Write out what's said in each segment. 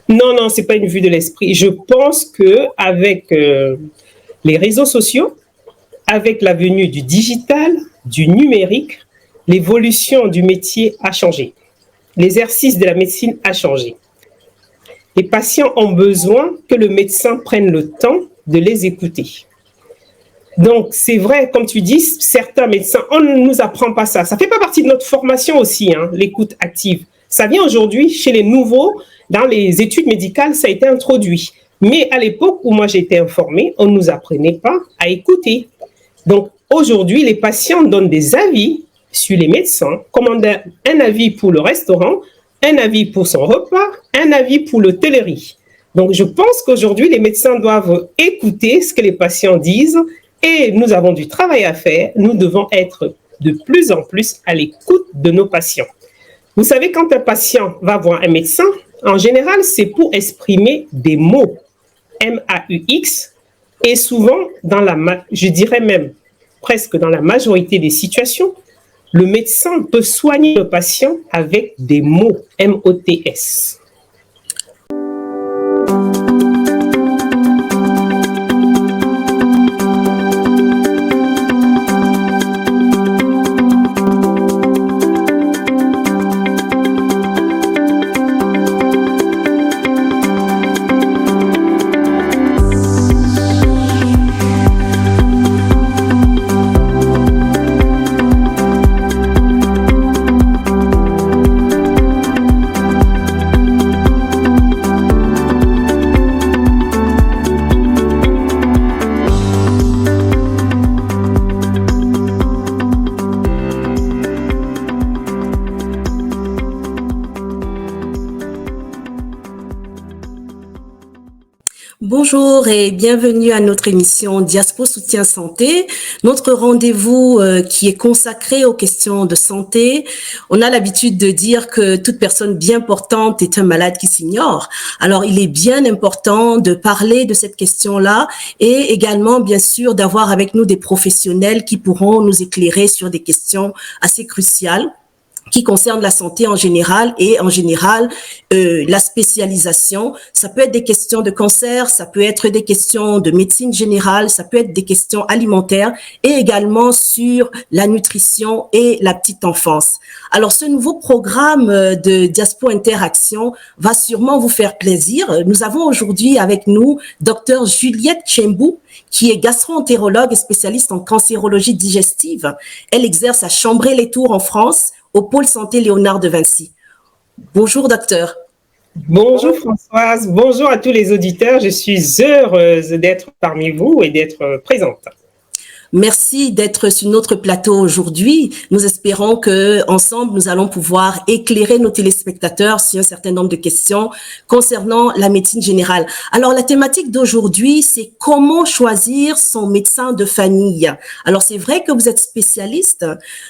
Non, non, c'est pas une vue de l'esprit. Je pense que avec les réseaux sociaux, avec la venue du digital, du numérique, l'évolution du métier a changé. L'exercice de la médecine a changé. Les patients ont besoin que le médecin prenne le temps de les écouter. Donc, c'est vrai, comme tu dis, certains médecins, on ne nous apprend pas ça. Ça ne fait pas partie de notre formation aussi, hein, l'écoute active. Ça vient aujourd'hui chez les nouveaux, dans les études médicales, ça a été introduit. Mais à l'époque où moi j'ai été informée, on ne nous apprenait pas à écouter. Donc, aujourd'hui, les patients donnent des avis sur les médecins, commandent un avis pour le restaurant, un avis pour son repas, un avis pour le télérie. Donc, je pense qu'aujourd'hui, les médecins doivent écouter ce que les patients disent et nous avons du travail à faire. Nous devons être de plus en plus à l'écoute de nos patients. Vous savez, quand un patient va voir un médecin, en général, c'est pour exprimer des mots, M-A-U-X, et souvent, je dirais même presque dans la majorité des situations, le médecin peut soigner le patient avec des mots, M-O-T-S. Bonjour et bienvenue à notre émission Diaspo Soutien Santé, notre rendez-vous qui est consacré aux questions de santé. On a l'habitude de dire que toute personne bien portante est un malade qui s'ignore. Alors, il est bien important de parler de cette question-là et également, bien sûr, d'avoir avec nous des professionnels qui pourront nous éclairer sur des questions assez cruciales qui concerne la santé en général et en général la spécialisation. Ça peut être des questions de cancer, ça peut être des questions de médecine générale, ça peut être des questions alimentaires et également sur la nutrition et la petite enfance. Alors, ce nouveau programme de Diaspo Interaction va sûrement vous faire plaisir. Nous avons aujourd'hui avec nous Dr Juliette Chembou, qui est gastro-entérologue et spécialiste en cancérologie digestive. Elle exerce à Chambray-les-Tours en France, au pôle santé Léonard de Vinci. Bonjour, docteur. Bonjour, Françoise. Bonjour à tous les auditeurs. Je suis heureuse d'être parmi vous et d'être présente. Merci d'être sur notre plateau aujourd'hui. Nous espérons que ensemble nous allons pouvoir éclairer nos téléspectateurs sur un certain nombre de questions concernant la médecine générale. Alors, la thématique d'aujourd'hui, c'est comment choisir son médecin de famille. Alors, c'est vrai que vous êtes spécialiste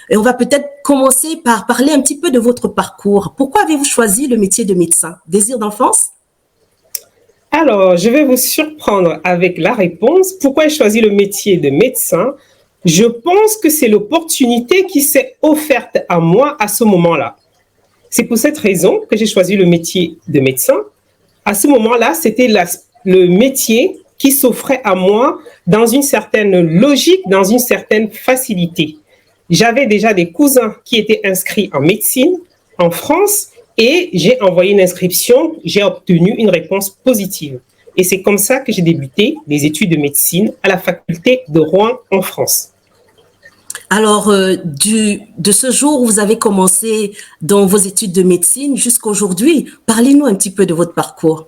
et on va peut-être commencer par parler un petit peu de votre parcours. Pourquoi avez-vous choisi le métier de médecin? Désir d'enfance? Alors, je vais vous surprendre avec la réponse. Pourquoi j'ai choisi le métier de médecin? Je pense que c'est l'opportunité qui s'est offerte à moi à ce moment-là. C'est pour cette raison que j'ai choisi le métier de médecin. À ce moment-là, c'était le métier qui s'offrait à moi dans une certaine logique, dans une certaine facilité. J'avais déjà des cousins qui étaient inscrits en médecine en France. Et j'ai envoyé une inscription, j'ai obtenu une réponse positive. Et c'est comme ça que j'ai débuté les études de médecine à la faculté de Rouen en France. Alors, de ce jour où vous avez commencé dans vos études de médecine jusqu'aujourd'hui, parlez-nous un petit peu de votre parcours.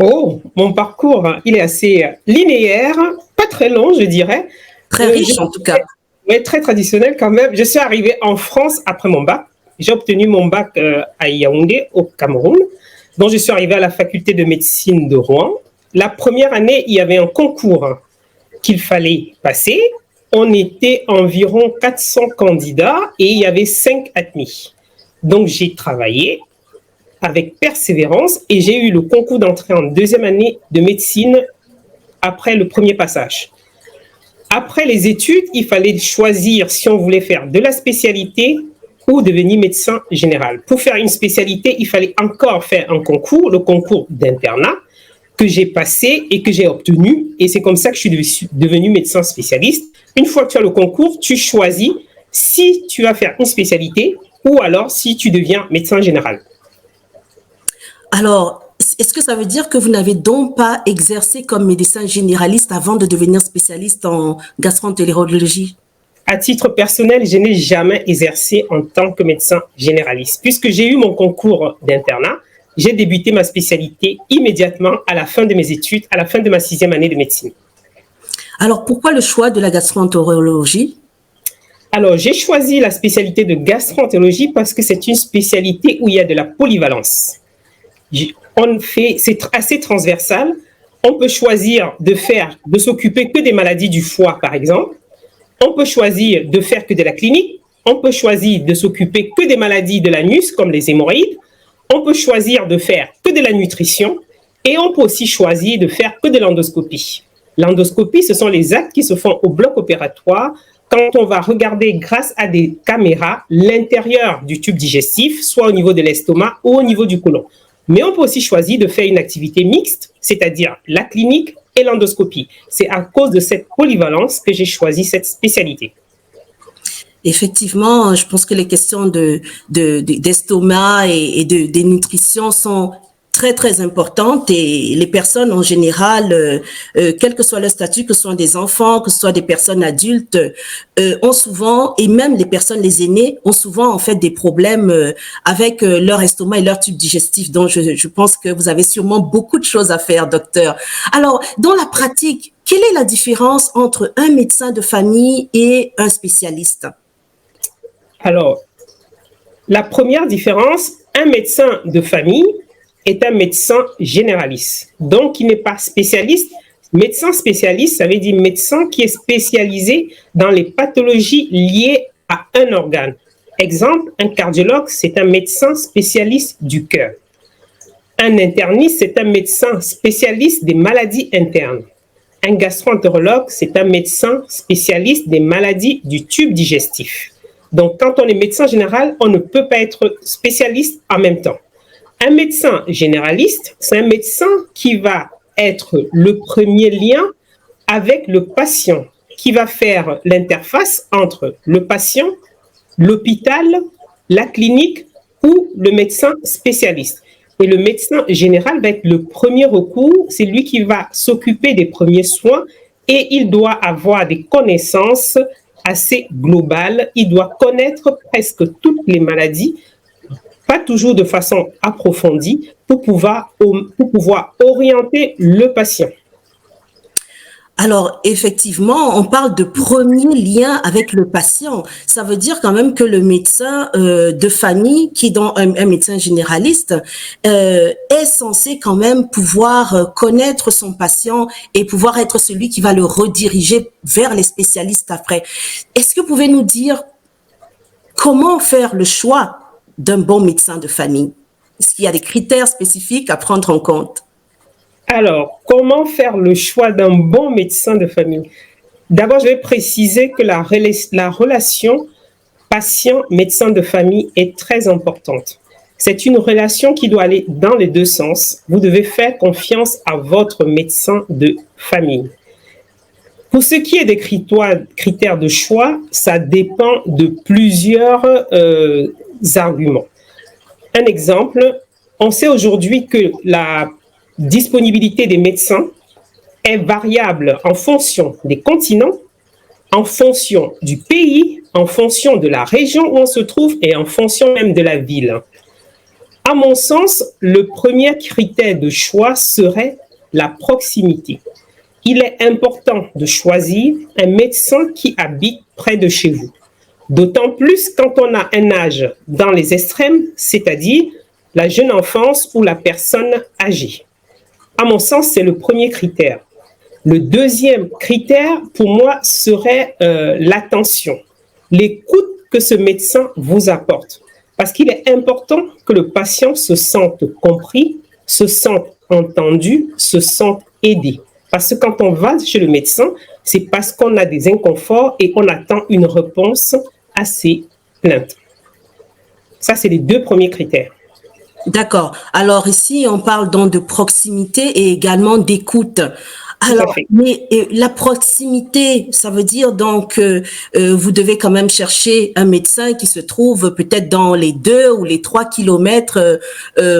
Oh, mon parcours, il est assez linéaire, pas très long, je dirais. Très riche en tout cas. Oui, très traditionnel quand même. Je suis arrivée en France après mon bac. J'ai obtenu mon bac à Yaoundé, au Cameroun. Donc, je suis arrivée à la faculté de médecine de Rouen. La première année, il y avait un concours qu'il fallait passer. On était environ 400 candidats et il y avait 5 admis. Donc, j'ai travaillé avec persévérance et j'ai eu le concours d'entrée en deuxième année de médecine après le premier passage. Après les études, il fallait choisir si on voulait faire de la spécialité ou devenir médecin général. Pour faire une spécialité, il fallait encore faire un concours, le concours d'internat, que j'ai passé et que j'ai obtenu. Et c'est comme ça que je suis devenu médecin spécialiste. Une fois que tu as le concours, tu choisis si tu vas faire une spécialité ou alors si tu deviens médecin général. Alors, est-ce que ça veut dire que vous n'avez donc pas exercé comme médecin généraliste avant de devenir spécialiste en gastroentérologie? À titre personnel, je n'ai jamais exercé en tant que médecin généraliste. Puisque j'ai eu mon concours d'internat, j'ai débuté ma spécialité immédiatement à la fin de mes études, à la fin de ma 6e année de médecine. Alors, pourquoi le choix de la gastroentérologie? Alors, j'ai choisi la spécialité de gastroentérologie parce que c'est une spécialité où il y a de la polyvalence. C'est assez transversal. On peut choisir de s'occuper que des maladies du foie, par exemple. On peut choisir de faire que de la clinique. On peut choisir de s'occuper que des maladies de l'anus, comme les hémorroïdes. On peut choisir de faire que de la nutrition. Et on peut aussi choisir de faire que de l'endoscopie. L'endoscopie, ce sont les actes qui se font au bloc opératoire quand on va regarder grâce à des caméras l'intérieur du tube digestif, soit au niveau de l'estomac ou au niveau du côlon. Mais on peut aussi choisir de faire une activité mixte, c'est-à-dire la clinique et l'endoscopie. C'est à cause de cette polyvalence que j'ai choisi cette spécialité. Effectivement, je pense que les questions d'estomac et de nutrition sont très, très importante et les personnes en général, quel que soit leur statut, que ce soit des enfants, que ce soit des personnes adultes, ont souvent, et même les personnes, les aînés, ont souvent en fait des problèmes avec leur estomac et leur tube digestif. Donc, je pense que vous avez sûrement beaucoup de choses à faire, docteur. Alors, dans la pratique, quelle est la différence entre un médecin de famille et un spécialiste? Alors, la première différence, un médecin de famille est un médecin généraliste. Donc, il n'est pas spécialiste. Médecin spécialiste, ça veut dire médecin qui est spécialisé dans les pathologies liées à un organe. Exemple, un cardiologue, c'est un médecin spécialiste du cœur. Un interniste, c'est un médecin spécialiste des maladies internes. Un gastroentérologue, c'est un médecin spécialiste des maladies du tube digestif. Donc, quand on est médecin général, on ne peut pas être spécialiste en même temps. Un médecin généraliste, c'est un médecin qui va être le premier lien avec le patient, qui va faire l'interface entre le patient, l'hôpital, la clinique ou le médecin spécialiste. Et le médecin général va être le premier recours, c'est lui qui va s'occuper des premiers soins et il doit avoir des connaissances assez globales. Il doit connaître presque toutes les maladies, pas toujours de façon approfondie, pour pouvoir orienter le patient. Alors, effectivement, on parle de premier lien avec le patient. Ça veut dire quand même que le médecin de famille, qui est donc un médecin généraliste, est censé quand même pouvoir connaître son patient et pouvoir être celui qui va le rediriger vers les spécialistes après. Est-ce que vous pouvez nous dire comment faire le choix d'un bon médecin de famille? Est-ce qu'il y a des critères spécifiques à prendre en compte? Alors, comment faire le choix d'un bon médecin de famille? D'abord, je vais préciser que la relation patient-médecin de famille est très importante. C'est une relation qui doit aller dans les deux sens. Vous devez faire confiance à votre médecin de famille. Pour ce qui est des critères de choix, ça dépend de plusieurs arguments. Un exemple, on sait aujourd'hui que la disponibilité des médecins est variable en fonction des continents, en fonction du pays, en fonction de la région où on se trouve et en fonction même de la ville. À mon sens, le premier critère de choix serait la proximité. Il est important de choisir un médecin qui habite près de chez vous. D'autant plus quand on a un âge dans les extrêmes, c'est-à-dire la jeune enfance ou la personne âgée. À mon sens, c'est le premier critère. Le deuxième critère, pour moi, serait l'attention, l'écoute que ce médecin vous apporte. Parce qu'il est important que le patient se sente compris, se sente entendu, se sente aidé. Parce que quand on va chez le médecin, c'est parce qu'on a des inconforts et on attend une réponse à ses plaintes. Ça, c'est les 2 premiers critères. D'accord. Alors ici, on parle donc de proximité et également d'écoute. Alors, mais la proximité, ça veut dire donc vous devez quand même chercher un médecin qui se trouve peut-être dans les 2 ou les 3 kilomètres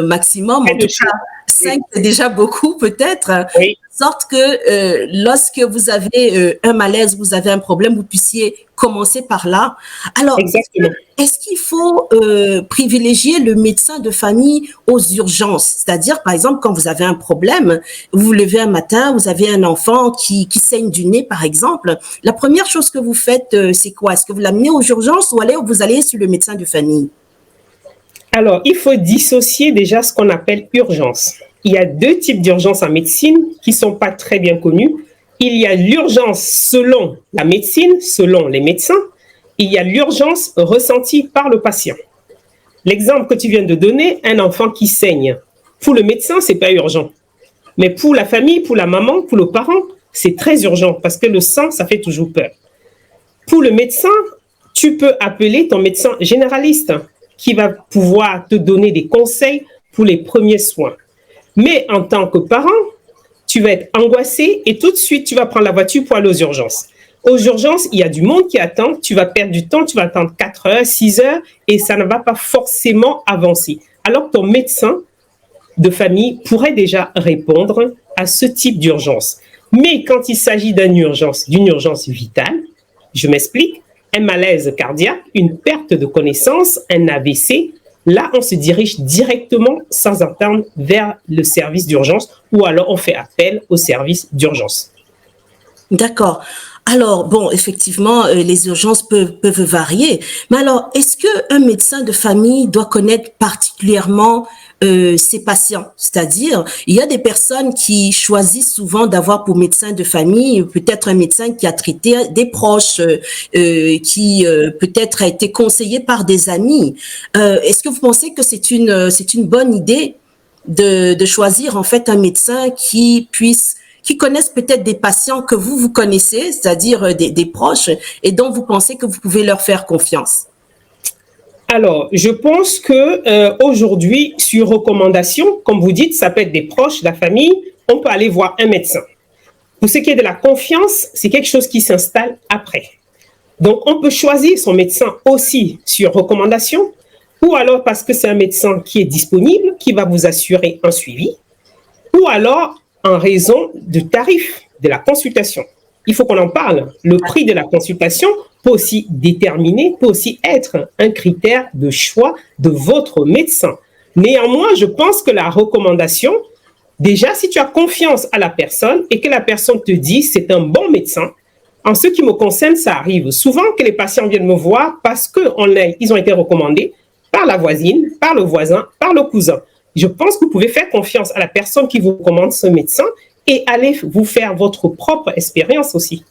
maximum. En tout cas, 5, c'est déjà beaucoup peut-être. Oui. De sorte que lorsque vous avez un malaise, vous avez un problème, vous puissiez commencer par là. Alors, exactement. Est-ce qu'il faut privilégier le médecin de famille aux urgences? C'est-à-dire, par exemple, quand vous avez un problème, vous vous levez un matin, vous avez un enfant qui saigne du nez, par exemple. La première chose que vous faites, c'est quoi? Est-ce que vous l'amenez aux urgences ou vous allez sur le médecin de famille? Alors, il faut dissocier déjà ce qu'on appelle urgence. Il y a 2 types d'urgence en médecine qui ne sont pas très bien connus. Il y a l'urgence selon la médecine, selon les médecins. Il y a l'urgence ressentie par le patient. L'exemple que tu viens de donner, un enfant qui saigne. Pour le médecin, ce n'est pas urgent. Mais pour la famille, pour la maman, pour le parent, c'est très urgent parce que le sang, ça fait toujours peur. Pour le médecin, tu peux appeler ton médecin généraliste qui va pouvoir te donner des conseils pour les premiers soins. Mais en tant que parent, tu vas être angoissé et tout de suite, tu vas prendre la voiture pour aller aux urgences. Aux urgences, il y a du monde qui attend, tu vas perdre du temps, tu vas attendre 4 heures, 6 heures et ça ne va pas forcément avancer. Alors que ton médecin de famille pourrait déjà répondre à ce type d'urgence. Mais quand il s'agit d'une urgence vitale, je m'explique, un malaise cardiaque, une perte de connaissance, un AVC, là, on se dirige directement sans attendre vers le service d'urgence ou alors on fait appel au service d'urgence. D'accord. Alors, bon, effectivement, les urgences peuvent varier. Mais alors, est-ce qu'un médecin de famille doit connaître particulièrement ses patients? C'est-à-dire, il y a des personnes qui choisissent souvent d'avoir pour médecin de famille peut-être un médecin qui a traité des proches, qui peut-être a été conseillé par des amis. Est-ce que vous pensez que c'est une bonne idée de choisir en fait un médecin qui connaissent peut-être des patients que vous connaissez, c'est-à-dire des proches, et dont vous pensez que vous pouvez leur faire confiance? Alors, je pense que aujourd'hui, sur recommandation, comme vous dites, ça peut être des proches, de la famille, on peut aller voir un médecin. Pour ce qui est de la confiance, c'est quelque chose qui s'installe après. Donc, on peut choisir son médecin aussi sur recommandation, ou alors parce que c'est un médecin qui est disponible, qui va vous assurer un suivi, ou alors en raison du tarif de la consultation. Il faut qu'on en parle. Le prix de la consultation peut aussi déterminer, peut aussi être un critère de choix de votre médecin. Néanmoins, je pense que la recommandation, déjà, si tu as confiance à la personne et que la personne te dit c'est un bon médecin, en ce qui me concerne, ça arrive souvent que les patients viennent me voir parce qu'ils ont été recommandés par la voisine, par le voisin, par le cousin. Je pense que vous pouvez faire confiance à la personne qui vous recommande ce médecin et aller vous faire votre propre expérience aussi.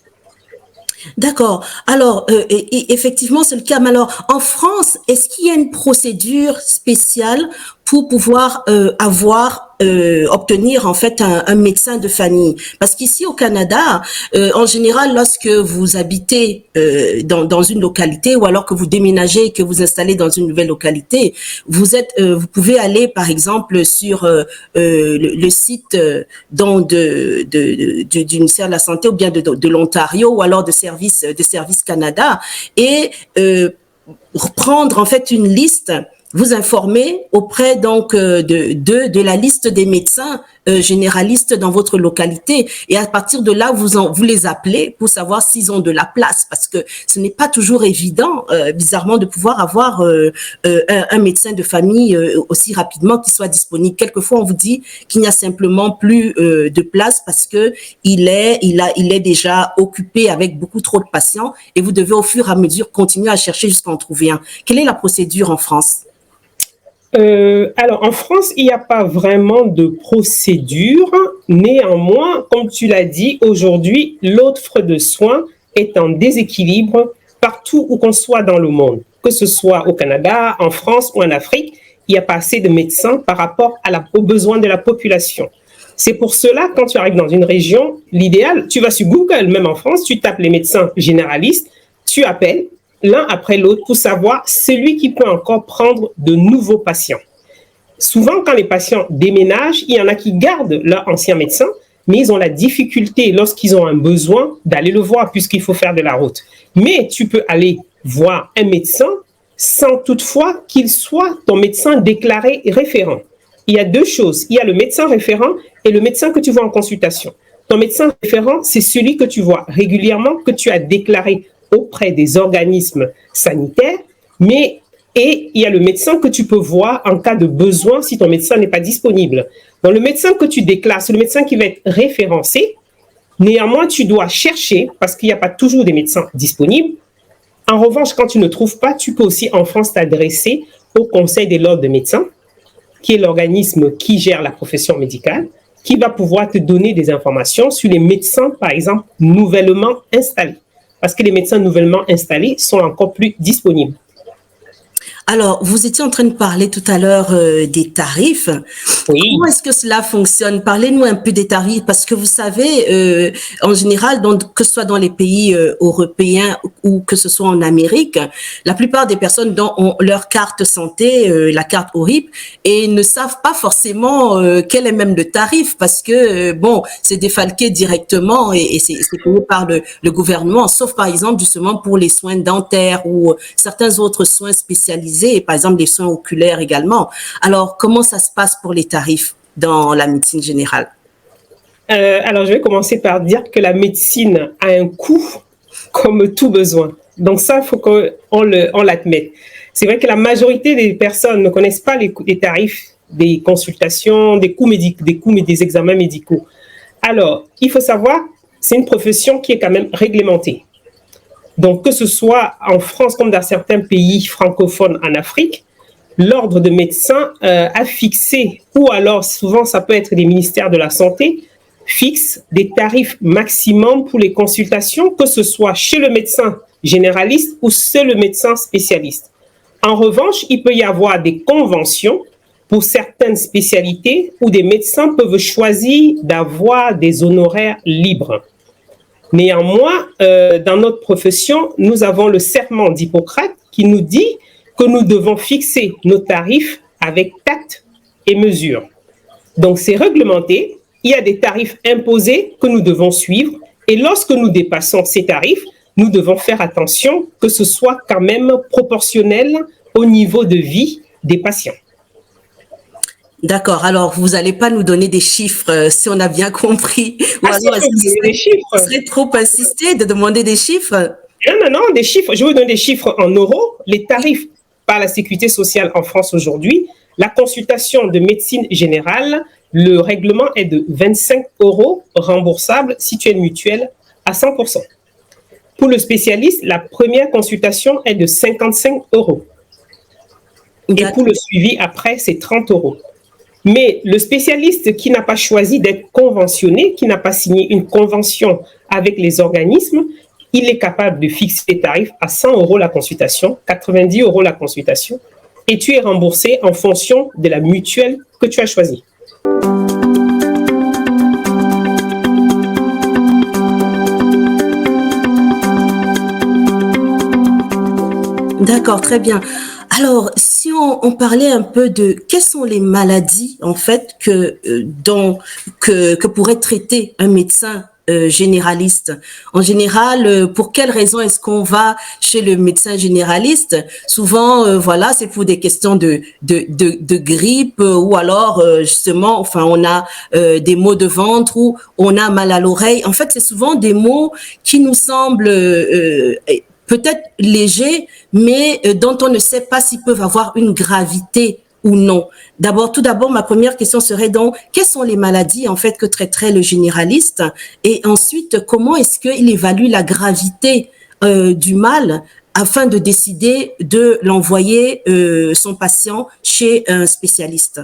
D'accord. Alors, effectivement, c'est le cas. Mais alors, en France, est-ce qu'il y a une procédure spéciale pour pouvoir obtenir en fait un médecin de famille? Parce qu'ici au Canada, en général, lorsque vous habitez dans une localité ou alors que vous déménagez et que vous installez dans une nouvelle localité, vous pouvez aller par exemple sur le site du ministère de la Santé ou bien de l'Ontario ou alors de Service Canada et prendre en fait une liste, vous informer auprès donc de la liste des médecins généralistes dans votre localité et à partir de là vous les appelez pour savoir s'ils ont de la place parce que ce n'est pas toujours évident bizarrement de pouvoir avoir un médecin de famille aussi rapidement qui soit disponible. Quelquefois on vous dit qu'il n'y a simplement plus de place parce que il est déjà occupé avec beaucoup trop de patients et vous devez au fur et à mesure continuer à chercher jusqu'à en trouver un. Quelle est la procédure en France? Alors, en France, il n'y a pas vraiment de procédure. Néanmoins, comme tu l'as dit, aujourd'hui, l'offre de soins est en déséquilibre partout où qu'on soit dans le monde. Que ce soit au Canada, en France ou en Afrique, il n'y a pas assez de médecins par rapport aux besoins de la population. C'est pour cela, quand tu arrives dans une région, l'idéal, tu vas sur Google, même en France, tu tapes les médecins généralistes, tu appelles, l'un après l'autre pour savoir celui qui peut encore prendre de nouveaux patients. Souvent, quand les patients déménagent, il y en a qui gardent leur ancien médecin, mais ils ont la difficulté, lorsqu'ils ont un besoin, d'aller le voir puisqu'il faut faire de la route. Mais tu peux aller voir un médecin sans toutefois qu'il soit ton médecin déclaré référent. Il y a deux choses. Il y a le médecin référent et le médecin que tu vois en consultation. Ton médecin référent, c'est celui que tu vois régulièrement, que tu as déclaré auprès des organismes sanitaires, et il y a le médecin que tu peux voir en cas de besoin si ton médecin n'est pas disponible. Donc, le médecin que tu déclares, c'est le médecin qui va être référencé. Néanmoins, tu dois chercher, parce qu'il n'y a pas toujours des médecins disponibles. En revanche, quand tu ne trouves pas, tu peux aussi en France t'adresser au Conseil de l'ordre des médecins, qui est l'organisme qui gère la profession médicale, qui va pouvoir te donner des informations sur les médecins, par exemple, nouvellement installés. Parce que les médecins nouvellement installés sont encore plus disponibles. Alors, vous étiez en train de parler tout à l'heure des tarifs. Oui. Comment est-ce que cela fonctionne? Parlez-nous un peu des tarifs, parce que vous savez, en général, que ce soit dans les pays européens ou que ce soit en Amérique, la plupart des personnes ont leur carte santé, la carte ORIP, et ne savent pas forcément quel est même le tarif, parce que, bon, c'est défalqué directement et c'est payé par le gouvernement, sauf par exemple justement pour les soins dentaires ou certains autres soins spécialisés, et par exemple les soins oculaires également. Alors, comment ça se passe pour les tarifs dans la médecine générale? Alors, je vais commencer par dire que la médecine a un coût comme tout besoin. Donc ça, il faut qu'on l'admette. C'est vrai que la majorité des personnes ne connaissent pas les tarifs des consultations, des coûts des examens médicaux. Alors, il faut savoir, c'est une profession qui est quand même réglementée. Donc, que ce soit en France comme dans certains pays francophones en Afrique, l'ordre de médecins a fixé, ou alors souvent ça peut être des ministères de la Santé, fixe des tarifs maximum pour les consultations, que ce soit chez le médecin généraliste ou chez le médecin spécialiste. En revanche, il peut y avoir des conventions pour certaines spécialités où des médecins peuvent choisir d'avoir des honoraires libres. Néanmoins, dans notre profession, nous avons le serment d'Hippocrate qui nous dit que nous devons fixer nos tarifs avec tact et mesure. Donc, c'est réglementé. Il y a des tarifs imposés que nous devons suivre. Et lorsque nous dépassons ces tarifs, nous devons faire attention que ce soit quand même proportionnel au niveau de vie des patients. D'accord. Alors, vous n'allez pas nous donner des chiffres, si on a bien compris. Ou alors, des chiffres. Ce serait trop insisté de demander des chiffres? Non, des chiffres. Je vais vous donner des chiffres en euros. Les tarifs par la Sécurité sociale en France aujourd'hui, la consultation de médecine générale, le règlement est de 25 € remboursable si tu es une mutuelle à 100%. Pour le spécialiste, la première consultation est de 55 €. Et pour le suivi après, c'est 30 €. Mais le spécialiste qui n'a pas choisi d'être conventionné, qui n'a pas signé une convention avec les organismes, il est capable de fixer les tarifs à 100 € la consultation, 90 € la consultation, et tu es remboursé en fonction de la mutuelle que tu as choisie. D'accord, très bien. Alors, si on parlait un peu de quelles sont les maladies en fait que pourrait traiter un médecin généraliste. En général, pour quelles raisons est-ce qu'on va chez le médecin généraliste? Souvent, voilà, c'est pour des questions de grippe ou alors justement, enfin, on a des maux de ventre ou on a mal à l'oreille. En fait, c'est souvent des maux qui nous semblent peut-être légers, mais dont on ne sait pas s'ils peuvent avoir une gravité ou non. Tout d'abord, ma première question serait donc, quelles sont les maladies en fait que traiterait le généraliste? Et ensuite, comment est-ce qu'il évalue la gravité du mal afin de décider de l'envoyer son patient chez un spécialiste?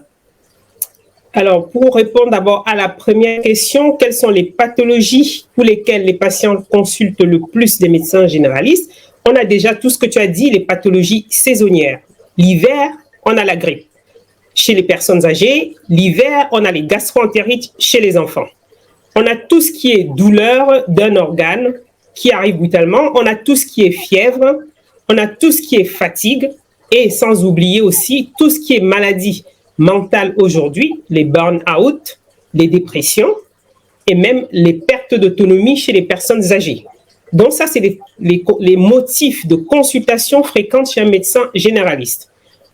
Alors, pour répondre d'abord à la première question, quelles sont les pathologies pour lesquelles les patients consultent le plus des médecins généralistes? On a déjà tout ce que tu as dit, les pathologies saisonnières. L'hiver, on a la grippe. Chez les personnes âgées, l'hiver, on a les gastro-entérites chez les enfants. On a tout ce qui est douleur d'un organe qui arrive brutalement. On a tout ce qui est fièvre. On a tout ce qui est fatigue et sans oublier aussi tout ce qui est maladie mentale aujourd'hui, les burn-out, les dépressions et même les pertes d'autonomie chez les personnes âgées. Donc ça, c'est les motifs de consultation fréquente chez un médecin généraliste.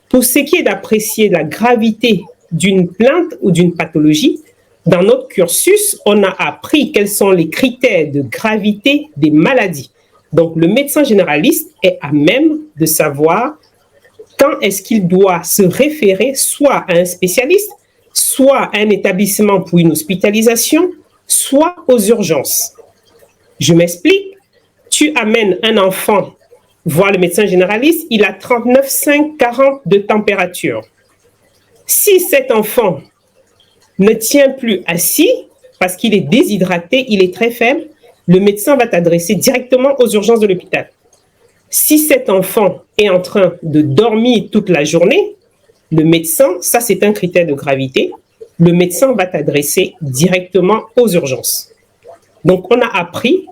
Pour ce qui est d'apprécier la gravité d'une plainte ou d'une pathologie, dans notre cursus, on a appris quels sont les critères de gravité des maladies. Donc, le médecin généraliste est à même de savoir quand est-ce qu'il doit se référer soit à un spécialiste, soit à un établissement pour une hospitalisation, soit aux urgences. Je m'explique. Tu amènes un enfant voir le médecin généraliste, il a 39,5, 40 de température. Si cet enfant ne tient plus assis parce qu'il est déshydraté, il est très faible, le médecin va t'adresser directement aux urgences de l'hôpital. Si cet enfant est en train de dormir toute la journée, le médecin, ça c'est un critère de gravité, le médecin va t'adresser directement aux urgences. Donc on a appris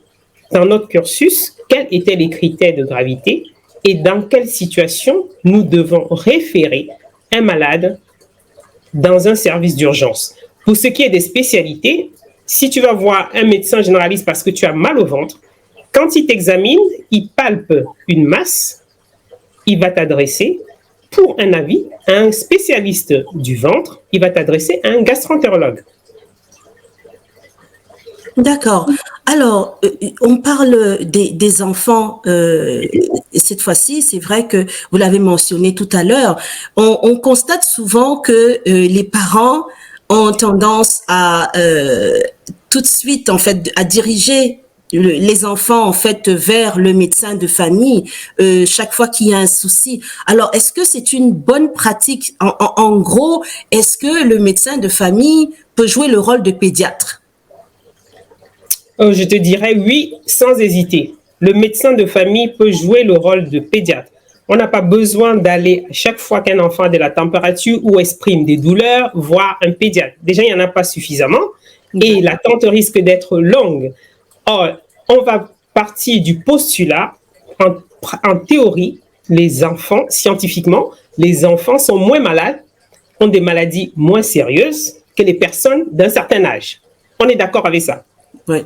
dans notre cursus quels étaient les critères de gravité et dans quelle situation nous devons référer un malade dans un service d'urgence. Pour ce qui est des spécialités, si tu vas voir un médecin généraliste parce que tu as mal au ventre, quand il t'examine, il palpe une masse, il va t'adresser pour un avis à un spécialiste du ventre, il va t'adresser à un gastroentérologue. D'accord. Alors, on parle des enfants. Cette fois-ci, c'est vrai que vous l'avez mentionné tout à l'heure. On constate souvent que les parents ont tendance à tout de suite, en fait, à diriger les enfants, en fait, vers le médecin de famille chaque fois qu'il y a un souci. Alors, est-ce que c'est une bonne pratique? En gros, est-ce que le médecin de famille peut jouer le rôle de pédiatre? Je te dirais oui, sans hésiter. Le médecin de famille peut jouer le rôle de pédiatre. On n'a pas besoin d'aller chaque fois qu'un enfant a de la température ou exprime des douleurs voir un pédiatre. Déjà, il n'y en a pas suffisamment et l'attente risque d'être longue. Or, on va partir du postulat, en théorie, les enfants, scientifiquement, les enfants sont moins malades, ont des maladies moins sérieuses que les personnes d'un certain âge. On est d'accord avec ça? Oui.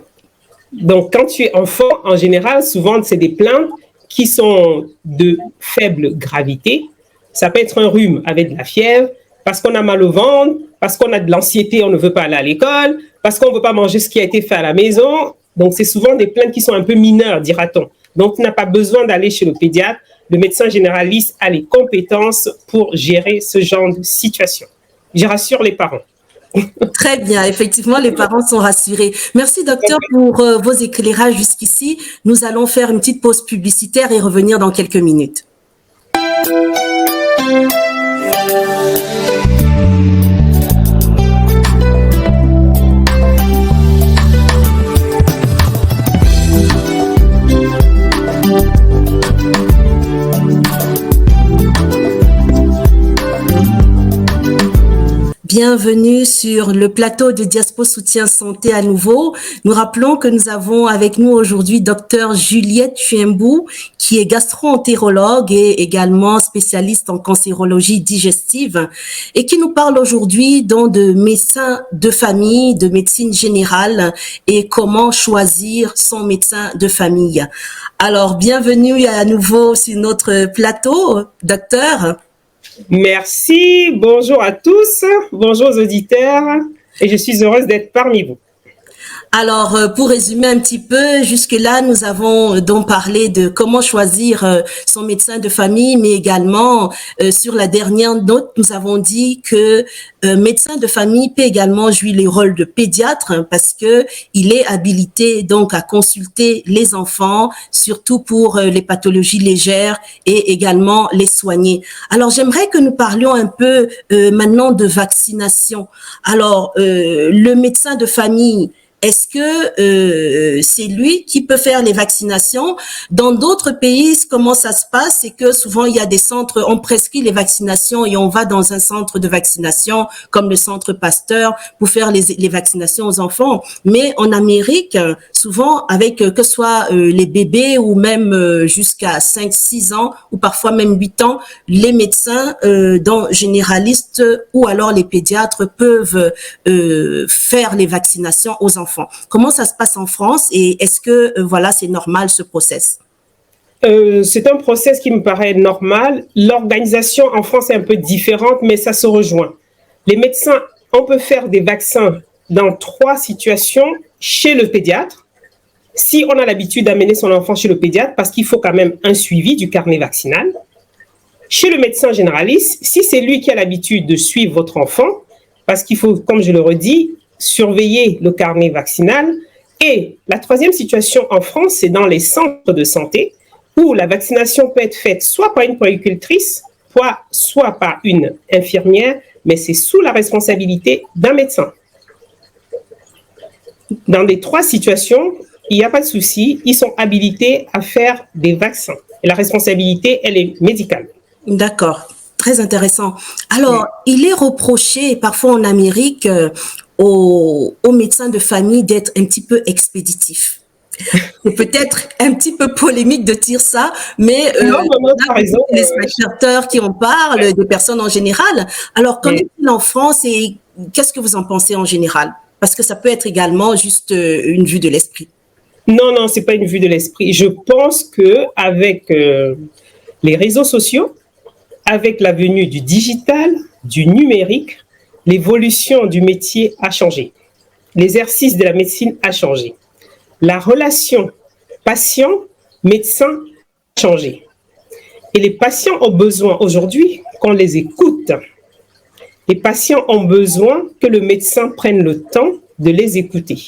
Donc, quand tu es enfant, en général, souvent, c'est des plaintes qui sont de faible gravité. Ça peut être un rhume avec de la fièvre, parce qu'on a mal au ventre, parce qu'on a de l'anxiété, on ne veut pas aller à l'école, parce qu'on ne veut pas manger ce qui a été fait à la maison. Donc, c'est souvent des plaintes qui sont un peu mineures, dira-t-on. Donc, tu n'as pas besoin d'aller chez le pédiatre. Le médecin généraliste a les compétences pour gérer ce genre de situation. Je rassure les parents. Très bien, effectivement, les parents sont rassurés. Merci, docteur, pour vos éclairages jusqu'ici. Nous allons faire une petite pause publicitaire et revenir dans quelques minutes. Bienvenue sur le plateau de Diaspo Soutien Santé à nouveau. Nous rappelons que nous avons avec nous aujourd'hui Dr Juliette Chiembou, qui est gastro-entérologue et également spécialiste en cancérologie digestive et qui nous parle aujourd'hui donc de médecin de famille, de médecine générale et comment choisir son médecin de famille. Alors, bienvenue à nouveau sur notre plateau, docteur. Merci, bonjour à tous, bonjour aux auditeurs et je suis heureuse d'être parmi vous. Alors, pour résumer un petit peu, jusque-là, nous avons donc parlé de comment choisir son médecin de famille, mais également, sur la dernière note, nous avons dit que médecin de famille peut également jouer le rôle de pédiatre parce que il est habilité donc à consulter les enfants, surtout pour les pathologies légères et également les soigner. Alors, j'aimerais que nous parlions un peu maintenant de vaccination. Alors, le médecin de famille est-ce que c'est lui qui peut faire les vaccinations? Dans d'autres pays, comment ça se passe? C'est que souvent il y a des centres, on prescrit les vaccinations et on va dans un centre de vaccination comme le centre Pasteur pour faire les vaccinations aux enfants. Mais en Amérique, souvent avec que ce soit les bébés ou même jusqu'à 5, 6 ans ou parfois même 8 ans, les médecins généralistes ou alors les pédiatres peuvent faire les vaccinations aux enfants. Comment ça se passe en France et est-ce que voilà, c'est normal ce process? C'est un process qui me paraît normal. L'organisation en France est un peu différente, mais ça se rejoint. Les médecins, on peut faire des vaccins dans 3 situations chez le pédiatre. Si on a l'habitude d'amener son enfant chez le pédiatre, parce qu'il faut quand même un suivi du carnet vaccinal. Chez le médecin généraliste, si c'est lui qui a l'habitude de suivre votre enfant, parce qu'il faut, comme je le redis, surveiller le carnet vaccinal. Et la 3e situation en France, c'est dans les centres de santé, où la vaccination peut être faite soit par une puéricultrice, soit par une infirmière, mais c'est sous la responsabilité d'un médecin. Dans les 3 situations, il n'y a pas de souci, ils sont habilités à faire des vaccins. Et la responsabilité, elle est médicale. D'accord, très intéressant. Alors, il est reproché parfois en Amérique aux médecins de famille d'être un petit peu expéditifs. C'est peut-être un petit peu polémique de dire ça, mais les spectateurs qui en parlent, des personnes en général. Alors, qu'en est-il en France et qu'est-ce que vous en pensez en général? Parce que ça peut être également juste une vue de l'esprit. Non, c'est pas une vue de l'esprit. Je pense que avec les réseaux sociaux, avec la venue du digital, du numérique, l'évolution du métier a changé. L'exercice de la médecine a changé. La relation patient-médecin a changé. Et les patients ont besoin aujourd'hui qu'on les écoute. Les patients ont besoin que le médecin prenne le temps de les écouter.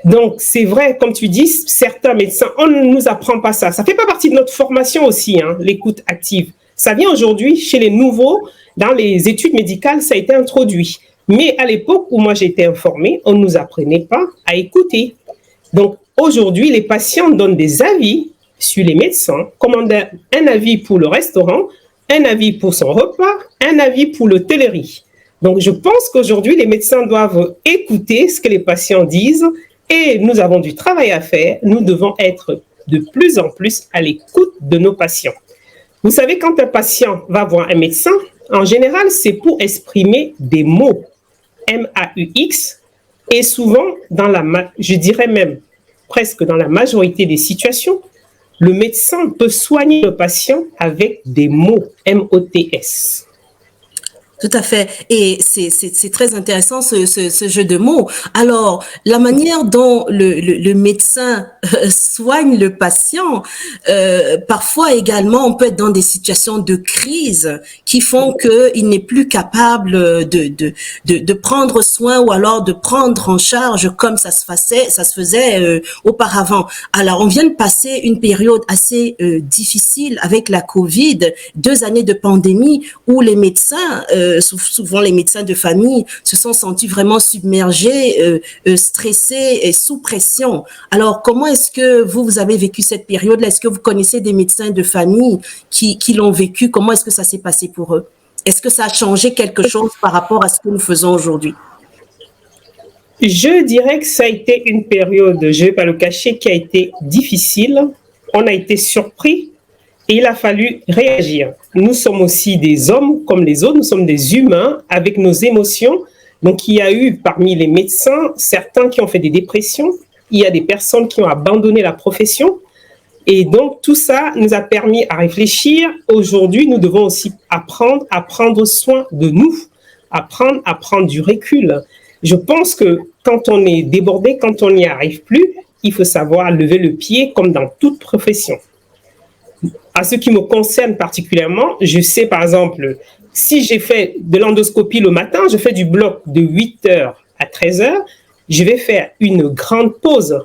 Donc, c'est vrai, comme tu dis, certains médecins, on ne nous apprend pas ça. Ça ne fait pas partie de notre formation aussi, l'écoute active. Ça vient aujourd'hui chez les nouveaux, dans les études médicales, ça a été introduit. Mais à l'époque où moi j'ai été informée, on ne nous apprenait pas à écouter. Donc, aujourd'hui, les patients donnent des avis sur les médecins, commandent un avis pour le restaurant, un avis pour son repas, un avis pour le télérie. Donc, je pense qu'aujourd'hui, les médecins doivent écouter ce que les patients disent et nous avons du travail à faire. Nous devons être de plus en plus à l'écoute de nos patients. Vous savez, quand un patient va voir un médecin, en général, c'est pour exprimer des mots, M-A-U-X, et souvent, je dirais même presque dans la majorité des situations, le médecin peut soigner le patient avec des mots, M-O-T-S. Tout à fait. Et c'est très intéressant ce jeu de mots. Alors, la manière dont le médecin soigne le patient, parfois également, on peut être dans des situations de crise qui font qu'il n'est plus capable de prendre soin ou alors de prendre en charge comme ça se faisait auparavant. Alors, on vient de passer une période assez difficile avec la Covid, 2 années de pandémie où les médecins souvent les médecins de famille se sont sentis vraiment submergés, stressés et sous pression. Alors, comment est-ce que vous avez vécu cette période-là? Est-ce que vous connaissez des médecins de famille qui l'ont vécu? Comment est-ce que ça s'est passé pour eux? Est-ce que ça a changé quelque chose par rapport à ce que nous faisons aujourd'hui? Je dirais que ça a été une période, je ne vais pas le cacher, qui a été difficile. On a été surpris. Et il a fallu réagir. Nous sommes aussi des hommes comme les autres, nous sommes des humains avec nos émotions. Donc, il y a eu parmi les médecins certains qui ont fait des dépressions. Il y a des personnes qui ont abandonné la profession. Et donc, tout ça nous a permis à réfléchir. Aujourd'hui, nous devons aussi apprendre à prendre soin de nous, apprendre à prendre du recul. Je pense que quand on est débordé, quand on n'y arrive plus, il faut savoir lever le pied comme dans toute profession. À ce qui me concerne particulièrement, je sais par exemple, si j'ai fait de l'endoscopie le matin, je fais du bloc de 8h à 13h, je vais faire une grande pause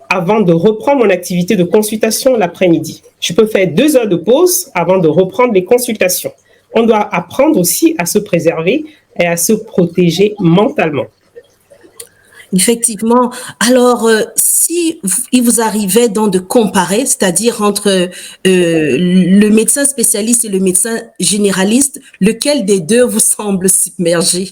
avant de reprendre mon activité de consultation l'après-midi. Je peux faire 2 heures de pause avant de reprendre les consultations. On doit apprendre aussi à se préserver et à se protéger mentalement. Effectivement. Alors, si il vous arrivait donc de comparer, c'est-à-dire entre le médecin spécialiste et le médecin généraliste, lequel des deux vous semble submergé?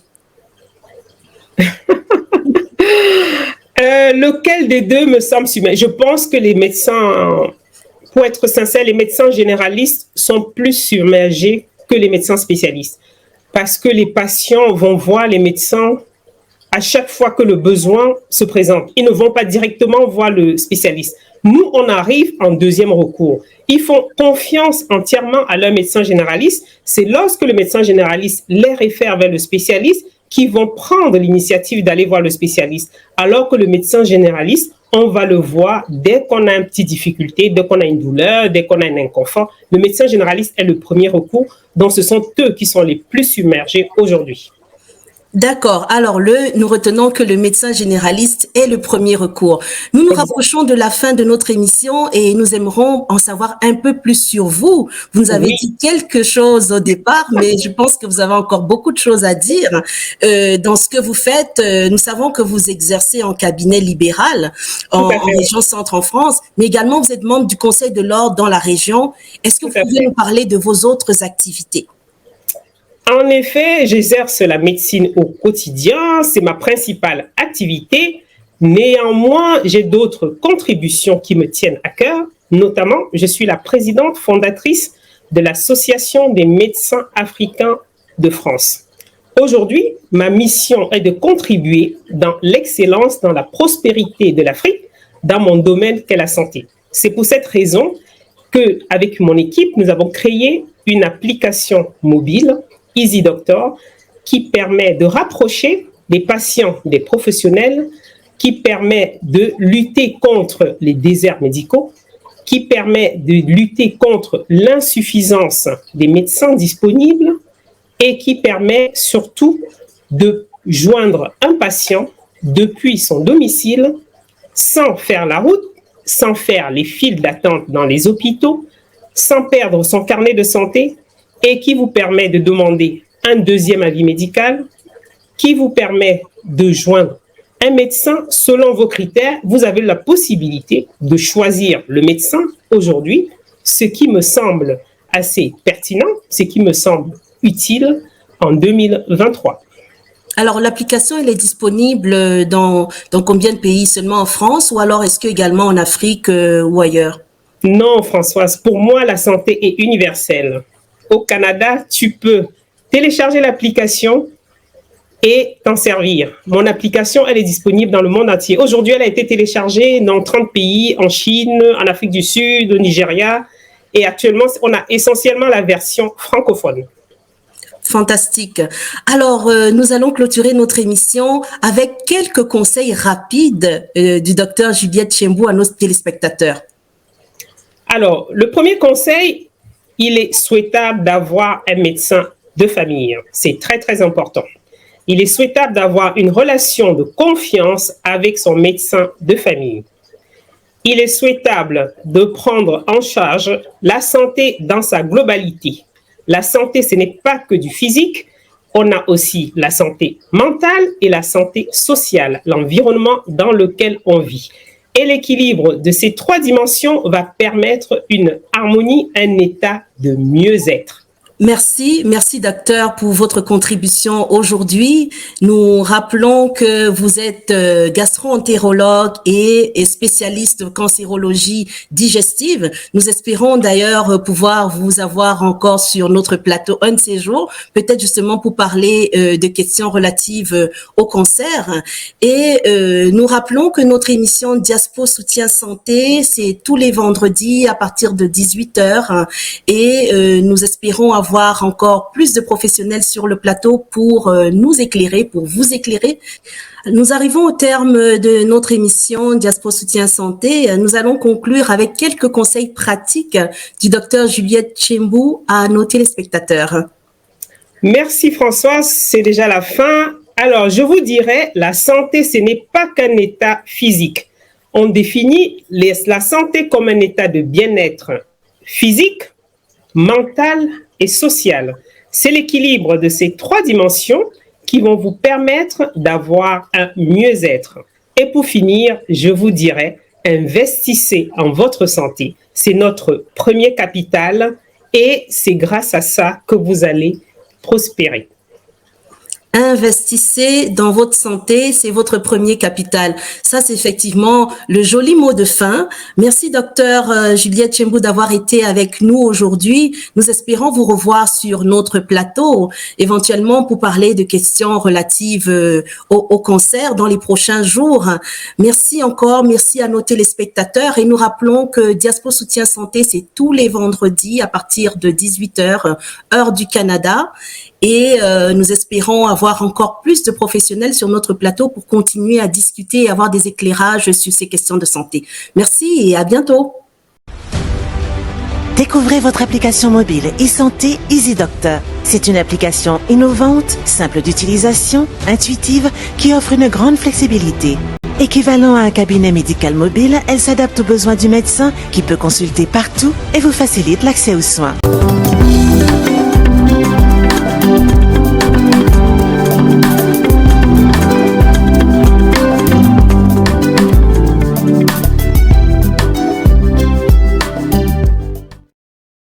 Lequel des deux me semble submergé? Je pense que les médecins, pour être sincère, les médecins généralistes sont plus submergés que les médecins spécialistes. Parce que les patients vont voir les médecins à chaque fois que le besoin se présente. Ils ne vont pas directement voir le spécialiste. Nous, on arrive en deuxième recours. Ils font confiance entièrement à leur médecin généraliste. C'est lorsque le médecin généraliste les réfère vers le spécialiste qu'ils vont prendre l'initiative d'aller voir le spécialiste. Alors que le médecin généraliste, on va le voir dès qu'on a une petite difficulté, dès qu'on a une douleur, dès qu'on a un inconfort. Le médecin généraliste est le premier recours, donc ce sont eux qui sont les plus submergés aujourd'hui. D'accord. Alors, nous retenons que le médecin généraliste est le premier recours. Nous nous rapprochons de la fin de notre émission et nous aimerons en savoir un peu plus sur vous. Vous nous avez dit quelque chose au départ, mais je pense que vous avez encore beaucoup de choses à dire. Dans ce que vous faites, nous savons que vous exercez en cabinet libéral en région centre en France, mais également vous êtes membre du Conseil de l'ordre dans la région. Est-ce que vous pouvez nous parler de vos autres activités? En effet, j'exerce la médecine au quotidien, c'est ma principale activité. Néanmoins, j'ai d'autres contributions qui me tiennent à cœur. Notamment, je suis la présidente fondatrice de l'Association des médecins africains de France. Aujourd'hui, ma mission est de contribuer dans l'excellence, dans la prospérité de l'Afrique, dans mon domaine qu'est la santé. C'est pour cette raison qu'avec mon équipe, nous avons créé une application mobile Easy Doctor, qui permet de rapprocher les patients des professionnels, qui permet de lutter contre les déserts médicaux, qui permet de lutter contre l'insuffisance des médecins disponibles et qui permet surtout de joindre un patient depuis son domicile sans faire la route, sans faire les files d'attente dans les hôpitaux, sans perdre son carnet de santé, et qui vous permet de demander un deuxième avis médical, qui vous permet de joindre un médecin selon vos critères. Vous avez la possibilité de choisir le médecin aujourd'hui, ce qui me semble assez pertinent, ce qui me semble utile en 2023. Alors, l'application, elle est disponible dans combien de pays? Seulement en France ou alors est-ce qu'également en Afrique ou ailleurs? Non, Françoise, pour moi, la santé est universelle. Au Canada, tu peux télécharger l'application et t'en servir. Mon application, elle est disponible dans le monde entier. Aujourd'hui, elle a été téléchargée dans 30 pays, en Chine, en Afrique du Sud, au Nigeria. Et actuellement, on a essentiellement la version francophone. Fantastique. Alors, nous allons clôturer notre émission avec quelques conseils rapides du docteur Juliette Tshembou à nos téléspectateurs. Alors, le premier conseil, il est souhaitable d'avoir un médecin de famille. C'est très, très important. Il est souhaitable d'avoir une relation de confiance avec son médecin de famille. Il est souhaitable de prendre en charge la santé dans sa globalité. La santé, ce n'est pas que du physique. On a aussi la santé mentale et la santé sociale, l'environnement dans lequel on vit. Et l'équilibre de ces trois dimensions va permettre une harmonie, un état de mieux-être. Merci docteur pour votre contribution aujourd'hui. Nous rappelons que vous êtes gastro-entérologue et spécialiste de cancérologie digestive. Nous espérons d'ailleurs pouvoir vous avoir encore sur notre plateau un de ces jours, peut-être justement pour parler de questions relatives au cancer. Et nous rappelons que notre émission Diaspo Soutien Santé, c'est tous les vendredis à partir de 18h et nous espérons avoir encore plus de professionnels sur le plateau pour nous éclairer, pour vous éclairer. Nous arrivons au terme de notre émission Diaspo Soutien Santé. Nous allons conclure avec quelques conseils pratiques du docteur Juliette Tshembou à nos téléspectateurs. Merci Françoise, c'est déjà la fin. Alors, je vous dirais, la santé, ce n'est pas qu'un état physique. On définit la santé comme un état de bien-être physique, mental et social. C'est l'équilibre de ces trois dimensions qui vont vous permettre d'avoir un mieux-être. Et pour finir, je vous dirais, investissez en votre santé. C'est notre premier capital et c'est grâce à ça que vous allez prospérer. Investissez dans votre santé, c'est votre premier capital. Ça, c'est effectivement le joli mot de fin. Merci, docteur Juliette Chembou, d'avoir été avec nous aujourd'hui. Nous espérons vous revoir sur notre plateau, éventuellement pour parler de questions relatives au cancer dans les prochains jours. Merci encore, merci à nos téléspectateurs et nous rappelons que Diaspo Soutien Santé, c'est tous les vendredis à partir de 18h, heure du Canada. Et nous espérons avoir encore plus de professionnels sur notre plateau pour continuer à discuter et avoir des éclairages sur ces questions de santé. Merci et à bientôt. Découvrez votre application mobile e-santé EasyDoctor. C'est une application innovante, simple d'utilisation, intuitive, qui offre une grande flexibilité. Équivalent à un cabinet médical mobile, elle s'adapte aux besoins du médecin qui peut consulter partout et vous facilite l'accès aux soins.